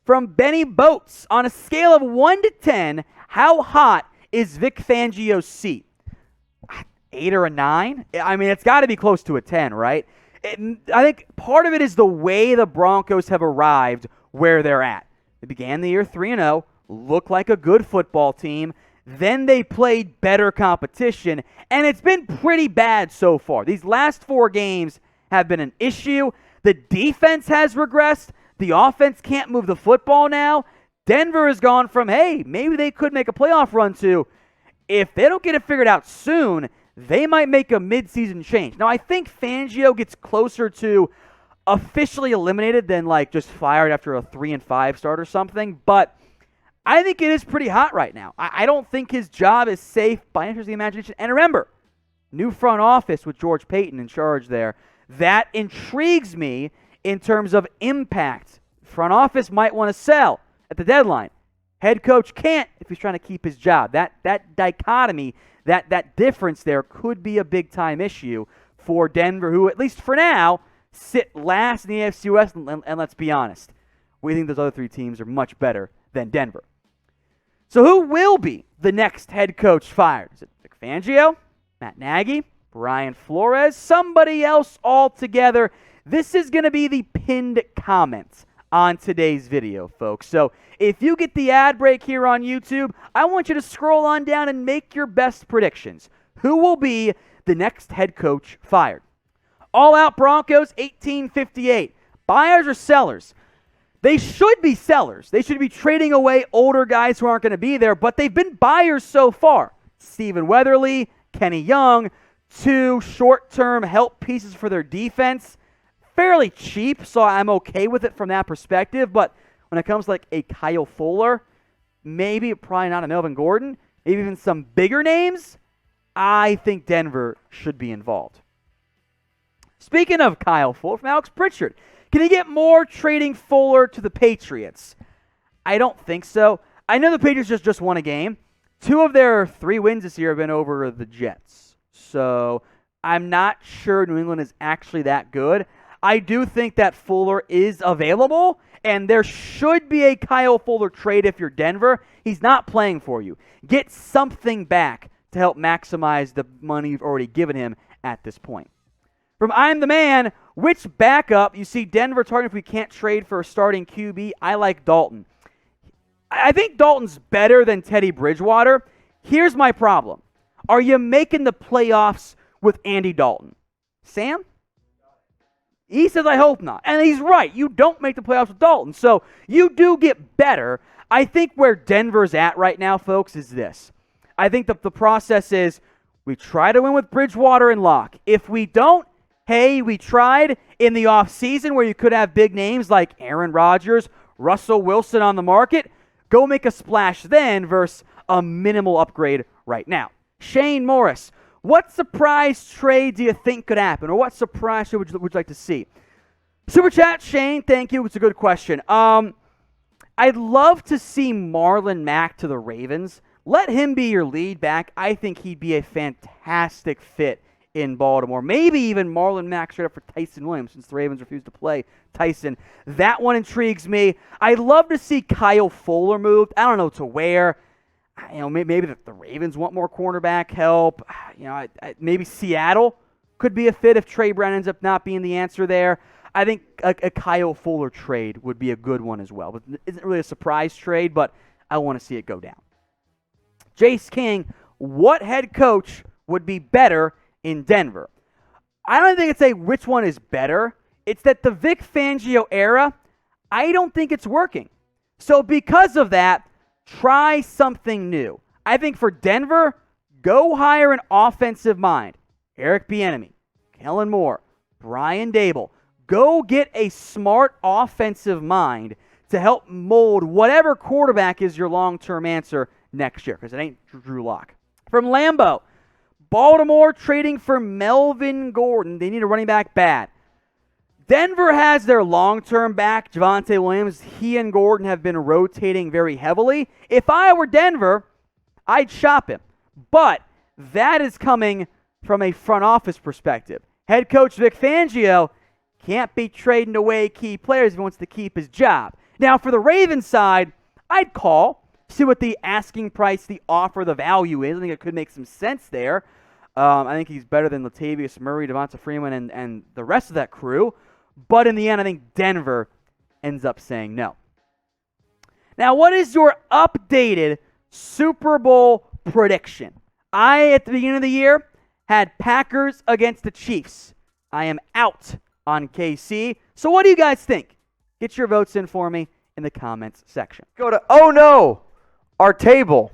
from Benny Boats. On a scale of 1 to 10, how hot is Vic Fangio's seat? 8 or a 9? I mean, it's got to be close to a 10, right? I think part of it is the way the Broncos have arrived where they're at. They began the year 3-0, looked like a good football team. Then they played better competition, and it's been pretty bad so far. These last 4 games have been an issue. The defense has regressed. The offense can't move the football now. Denver has gone from, hey, maybe they could make a playoff run to, if they don't get it figured out soon, they might make a midseason change. Now, I think Fangio gets closer to officially eliminated than like just fired after a 3-5 start or something, but I think it is pretty hot right now. I don't think his job is safe by any stretch of the imagination. And remember, new front office with George Payton in charge there. That intrigues me in terms of impact. Front office might want to sell at the deadline. Head coach can't if he's trying to keep his job. That dichotomy, that difference there could be a big-time issue for Denver, who, at least for now, sit last in the AFC West. And let's be honest, we think those other 3 teams are much better than Denver. So who will be the next head coach fired? Is it Vic Fangio, Matt Nagy, Brian Flores, somebody else altogether? This is going to be the pinned comment on today's video, folks. So if you get the ad break here on YouTube, I want you to scroll on down and make your best predictions. Who will be the next head coach fired? All Out Broncos, 1858. Buyers or sellers? They should be sellers. They should be trading away older guys who aren't going to be there, but they've been buyers so far. Stephen Weatherly, Kenny Young, 2 short-term help pieces for their defense. Fairly cheap, so I'm okay with it from that perspective, but when it comes to like a Kyle Fuller, maybe probably not a Melvin Gordon, maybe even some bigger names, I think Denver should be involved. Speaking of Kyle Fuller, from Alex Pritchard, can he get more trading Fuller to the Patriots? I don't think so. I know the Patriots just won a game. 2 of their 3 wins this year have been over the Jets. So I'm not sure New England is actually that good. I do think that Fuller is available, and there should be a Kyle Fuller trade if you're Denver. He's not playing for you. Get something back to help maximize the money you've already given him at this point. From I'm the Man, which backup you see Denver targeting if we can't trade for a starting QB? I like Dalton. I think Dalton's better than Teddy Bridgewater. Here's my problem. Are you making the playoffs with Andy Dalton? Sam? He says, I hope not. And he's right. You don't make the playoffs with Dalton. So you do get better. I think where Denver's at right now, folks, is this. I think the process is we try to win with Bridgewater and Locke. If we don't, hey, we tried in the offseason where you could have big names like Aaron Rodgers, Russell Wilson on the market. Go make a splash then versus a minimal upgrade right now. Shane Morris, what surprise trade do you think could happen? Or what surprise trade would you like to see? Super chat, Shane, thank you. It's a good question. I'd love to see Marlon Mack to the Ravens. Let him be your lead back. I think he'd be a fantastic fit in Baltimore. Maybe even Marlon Mack straight up for Tyson Williams since the Ravens refused to play Tyson. That one intrigues me. I'd love to see Kyle Fuller moved. I don't know to where. Maybe the Ravens want more cornerback help. Maybe Seattle could be a fit if Trey Brown ends up not being the answer there. I think a Kyle Fuller trade would be a good one as well. But it isn't really a surprise trade, but I want to see it go down. Jace King, what head coach would be better in Denver? I don't think it's which one is better. It's that the Vic Fangio era, I don't think it's working. So because of that, try something new. I think for Denver, go hire an offensive mind. Eric Bieniemy, Kellen Moore, Brian Dable. Go get a smart offensive mind to help mold whatever quarterback is your long-term answer next year, because it ain't Drew Lock. From Lambeau, Baltimore trading for Melvin Gordon. They need a running back bad. Denver has their long-term back, Javonte Williams. He and Gordon have been rotating very heavily. If I were Denver, I'd shop him. But that is coming from a front office perspective. Head coach Vic Fangio can't be trading away key players if he wants to keep his job. Now, for the Ravens side, I'd call, see what the asking price, the offer, the value is. I think it could make some sense there. I think he's better than Latavius Murray, Devonta Freeman, and the rest of that crew. But in the end, I think Denver ends up saying no. Now, what is your updated Super Bowl prediction? I, at the beginning of the year, had Packers against the Chiefs. I am out on KC. So what do you guys think? Get your votes in for me in the comments section. Go to, oh no, our table.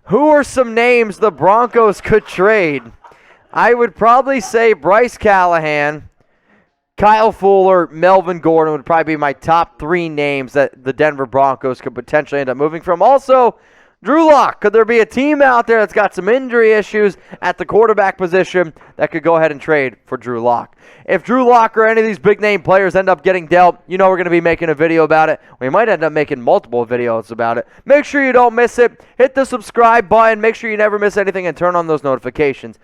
Who are some names the Broncos could trade? I would probably say Bryce Callahan, Kyle Fuller, Melvin Gordon would probably be my top 3 names that the Denver Broncos could potentially end up moving from. Also, Drew Lock. Could there be a team out there that's got some injury issues at the quarterback position that could go ahead and trade for Drew Lock? If Drew Lock or any of these big-name players end up getting dealt, you know we're going to be making a video about it. We might end up making multiple videos about it. Make sure you don't miss it. Hit the subscribe button. Make sure you never miss anything and turn on those notifications.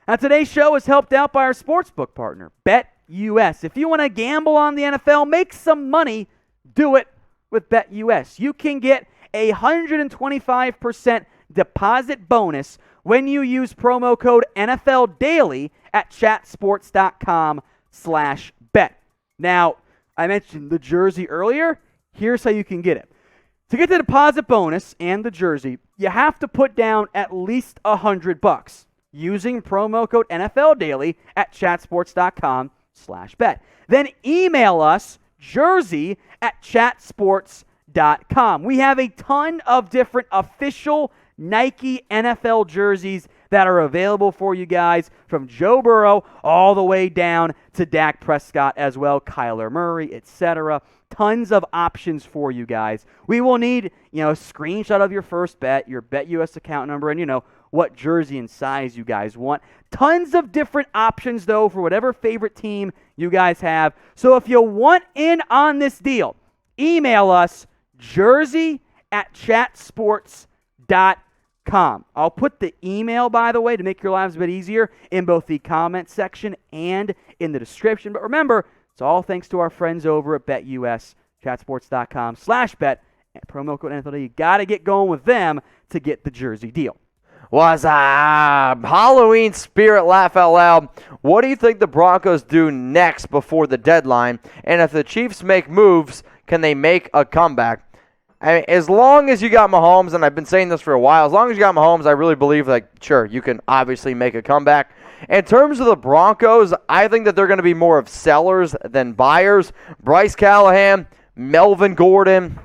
Now, today's show is helped out by our sportsbook partner, BetUS. If you want to gamble on the NFL, make some money, do it with BetUS. You can get a 125% deposit bonus when you use promo code NFL Daily at chatsports.com/bet. Now, I mentioned the jersey earlier. Here's how you can get it. To get the deposit bonus and the jersey, you have to put down at least $100 using promo code NFL Daily at chatsports.com/bet. Then email us jersey at chatsports.com. We have a ton of different official Nike NFL jerseys that are available for you guys, from Joe Burrow all the way down to Dak Prescott as well, Kyler Murray, etc. Tons of options for you guys. We will need, a screenshot of your first bet, your BetUS account number, and what jersey and size you guys want. Tons of different options, though, for whatever favorite team you guys have. So if you want in on this deal, email us jersey at chatsports.com. I'll put the email, by the way, to make your lives a bit easier, in both the comment section and in the description. But remember, it's all thanks to our friends over at BetUS, chatsports.com/bet, and promo code NFL. You got to get going with them to get the jersey deal. What's up? Halloween spirit, laugh out loud. What do you think the Broncos do next before the deadline? And if the Chiefs make moves, can they make a comeback? I mean, as long as you got Mahomes, and I've been saying this for a while, as long as you got Mahomes, I really believe, sure, you can obviously make a comeback. In terms of the Broncos, I think that they're going to be more of sellers than buyers. Bryce Callahan, Melvin Gordon,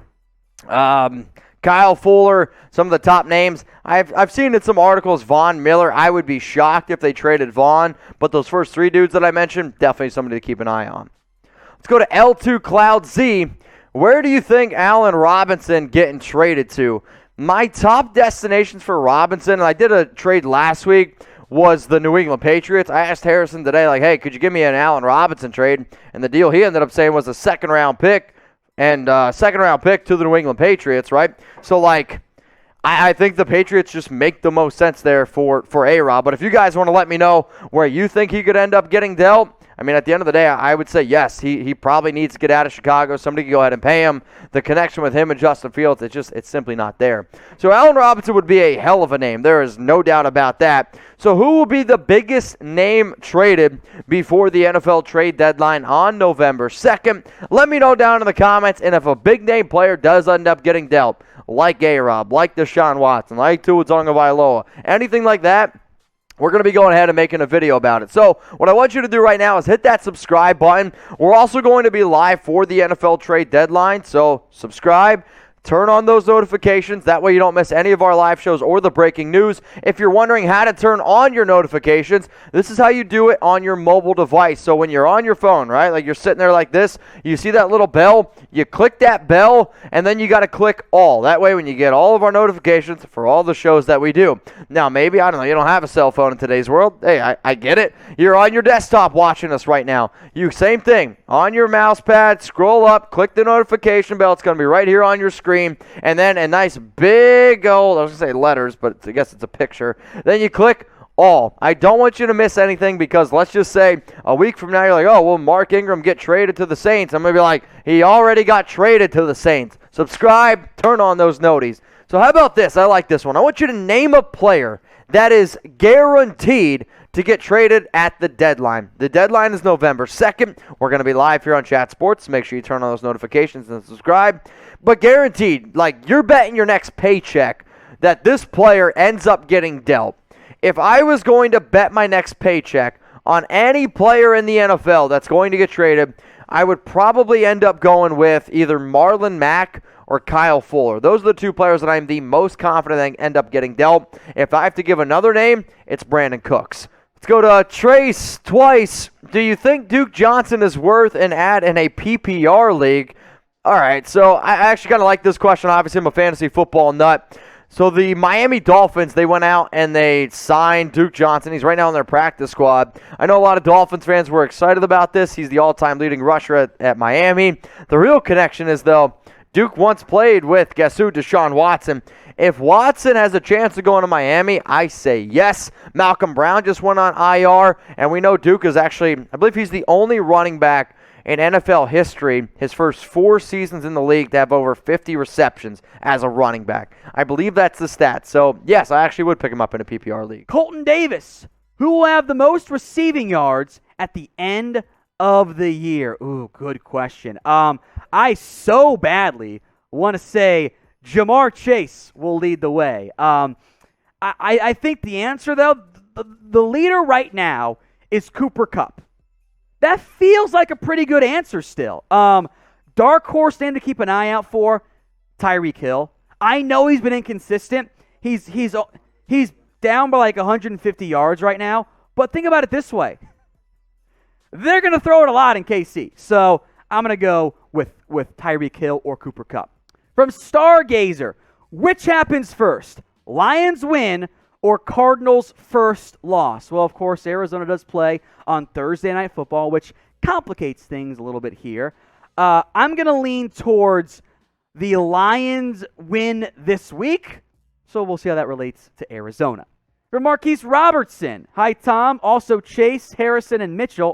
Kyle Fuller, some of the top names. I've seen in some articles Von Miller. I would be shocked if they traded Von, but those first 3 dudes that I mentioned, definitely somebody to keep an eye on. Let's go to L2 Cloud Z. Where do you think Allen Robinson getting traded to? My top destinations for Robinson, and I did a trade last week, was the New England Patriots. I asked Harrison today, hey, could you give me an Allen Robinson trade? And the deal he ended up saying was a second-round pick, and second-round pick to the New England Patriots, right? So, I think the Patriots just make the most sense there for A-Rob. But if you guys want to let me know where you think he could end up getting dealt, I mean, at the end of the day, I would say yes. He probably needs to get out of Chicago. Somebody can go ahead and pay him. The connection with him and Justin Fields, it's simply not there. So Allen Robinson would be a hell of a name. There is no doubt about that. So who will be the biggest name traded before the NFL trade deadline on November 2nd? Let me know down in the comments. And if a big name player does end up getting dealt, like A-Rob, like Deshaun Watson, like Tua Tagovailoa, anything like that, we're going to be going ahead and making a video about it. So what I want you to do right now is hit that subscribe button. We're also going to be live for the NFL trade deadline. So subscribe. Turn on those notifications. That way you don't miss any of our live shows or the breaking news. If you're wondering how to turn on your notifications, this is how you do it on your mobile device. So when you're on your phone, right, like you're sitting there like this, you see that little bell, you click that bell, and then you got to click all. That way when you get all of our notifications for all the shows that we do. Now maybe, I don't know, you don't have a cell phone in today's world. Hey, I get it. You're on your desktop watching us right now. Same thing. On your mouse pad, scroll up, click the notification bell. It's going to be right here on your screen. And then a nice big old, I was going to say letters, but I guess it's a picture. Then you click all. I don't want you to miss anything because let's just say a week from now you're like, oh, will Mark Ingram get traded to the Saints? I'm going to be like, he already got traded to the Saints. Subscribe, turn on those noties. So how about this? I like this one. I want you to name a player that is guaranteed to get traded at the deadline. The deadline is November 2nd. We're going to be live here on Chat Sports. Make sure you turn on those notifications and subscribe. But guaranteed, like you're betting your next paycheck that this player ends up getting dealt. If I was going to bet my next paycheck on any player in the NFL that's going to get traded, I would probably end up going with either Marlon Mack or Kyle Fuller. Those are the two players that I'm the most confident they end up getting dealt. If I have to give another name, it's Brandon Cooks. Let's go to Trace twice. Do you think Duke Johnson is worth an ad in a PPR league? All right, so I actually kind of like this question. Obviously, I'm a fantasy football nut. So the Miami Dolphins, they went out and they signed Duke Johnson. He's right now on their practice squad. I know a lot of Dolphins fans were excited about this. He's the all-time leading rusher at Miami. The real connection is, though, Duke once played with, guess who, Deshaun Watson. If Watson has a chance of going to Miami, I say yes. Malcolm Brown just went on IR, and we know Duke is actually, I believe he's the only running back in NFL history, his first 4 seasons in the league, to have over 50 receptions as a running back. I believe that's the stat. So, yes, I actually would pick him up in a PPR league. Colton Davis, who will have the most receiving yards at the end of the year? Ooh, good question. I so badly want to say Jamar Chase will lead the way. I think the answer, though, the leader right now is Cooper Kupp. That feels like a pretty good answer still. Dark horse name to keep an eye out for, Tyreek Hill. I know he's been inconsistent. He's down by like 150 yards right now. But think about it this way. They're going to throw it a lot in KC. So I'm going to go with Tyreek Hill or Cooper Kupp. From Stargazer, which happens first? Lions win or Cardinals first loss? Well, of course, Arizona does play on Thursday Night Football, which complicates things a little bit here. I'm going to lean towards the Lions win this week, so we'll see how that relates to Arizona. For Marquise Robertson, hi, Tom. Also, Chase, Harrison, and Mitchell.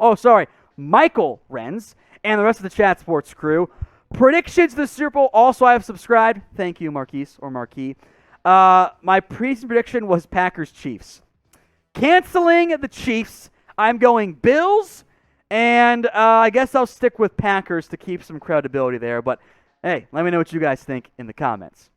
Michael Renz, and the rest of the Chat Sports crew. Predictions to the Super Bowl. Also, I have subscribed. Thank you, Marquise or Marquis. My previous prediction was Packers-Chiefs. Canceling the Chiefs, I'm going Bills, and I guess I'll stick with Packers to keep some credibility there. But, hey, let me know what you guys think in the comments.